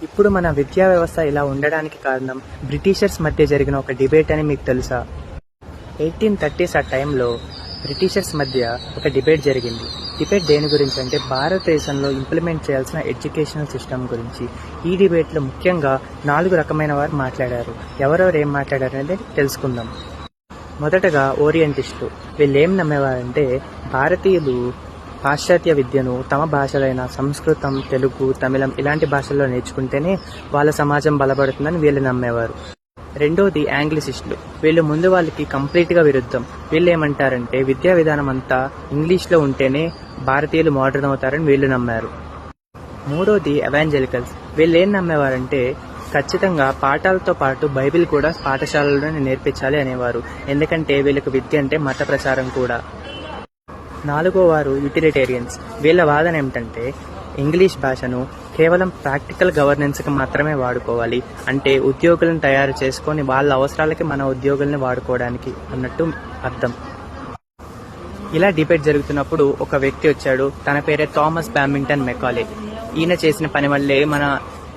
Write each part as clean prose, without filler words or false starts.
ఇప్పుడు మన విద్యా వ్యవస్థ ఇలా ఉండడానికి కారణం బ్రిటిషర్స్ మధ్య జరిగిన ఒక డిబేట్ అని మీకు తెలుసా? 1830s ఆ టైంలో బ్రిటిషర్స్ మధ్య ఒక డిబేట్ జరిగింది. డిబేట్ దేని గురించి అంటే భారతదేశంలో ఇంప్లిమెంట్ చేయాల్సిన ఎడ్యుకేషనల్ సిస్టమ్ గురించి. ఈ డిబేట్లో ముఖ్యంగా 4 రకమైన వారు మాట్లాడారు. ఎవరెవరు ఏం మాట్లాడారు అనేది తెలుసుకుందాం. మొదటగా ఓరియంటిస్టులు. వీళ్ళు ఏం నమ్మేవారంటే భారతీయులు పాశ్చాత్య విద్యను తమ భాషలైన సంస్కృతం, తెలుగు, తమిళం ఇలాంటి భాషల్లో నేర్చుకుంటేనే వాళ్ళ సమాజం బలపడుతుందని వీళ్ళు నమ్మేవారు. రెండోది యాంగ్లిసిస్టులు. వీళ్ళు ముందు వాళ్ళకి కంప్లీట్గా విరుద్ధం. వీళ్ళు ఏమంటారంటే విద్యా విధానం అంతా ఇంగ్లీష్లో ఉంటేనే భారతీయులు మోడర్న్ అవుతారని వీళ్ళు నమ్మారు. మూడోది ఎవాంజలికల్స్. వీళ్ళు ఏం నమ్మేవారంటే ఖచ్చితంగా పాఠాలతో పాటు బైబిల్ కూడా పాఠశాలలోనే నేర్పించాలి అనేవారు. ఎందుకంటే వీళ్ళకి విద్య అంటే మత ప్రచారం కూడా. నాలుగో వారు యూటిలిటేరియన్స్. వీళ్ళ వాదన ఏమిటంటే ఇంగ్లీష్ భాషను కేవలం ప్రాక్టికల్ గవర్నెన్స్కి మాత్రమే వాడుకోవాలి. అంటే ఉద్యోగులను తయారు చేసుకొని వాళ్ళ అవసరాలకి మన ఉద్యోగుల్ని వాడుకోవడానికి అన్నట్టు అర్థం. ఇలా డిబేట్ జరుగుతున్నప్పుడు ఒక వ్యక్తి వచ్చాడు. తన పేరే థామస్ బ్యామింగ్టన్ మెకాలే. ఈయన చేసిన పని వల్లే మన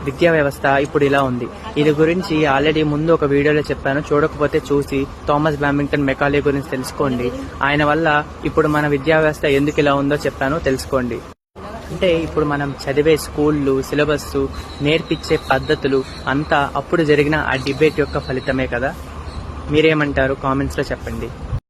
విద్యా వ్యవస్థ ఇప్పుడు ఇలా ఉంది. ఇది గురించి ఆల్రెడీ ముందు ఒక వీడియోలో చెప్పాను. చూడకపోతే చూసి థామస్ బ్యామింగ్టన్ మెకాలే గురించి తెలుసుకోండి. ఆయన వల్ల ఇప్పుడు మన విద్యా వ్యవస్థ ఎందుకు ఇలా ఉందో చెప్పాను, తెలుసుకోండి. అంటే ఇప్పుడు మనం చదివే స్కూళ్ళు, సిలబస్, నేర్పించే పద్ధతులు అంతా అప్పుడు జరిగిన ఆ డిబేట్ యొక్క ఫలితమే కదా. మీరేమంటారు? కామెంట్స్లో చెప్పండి.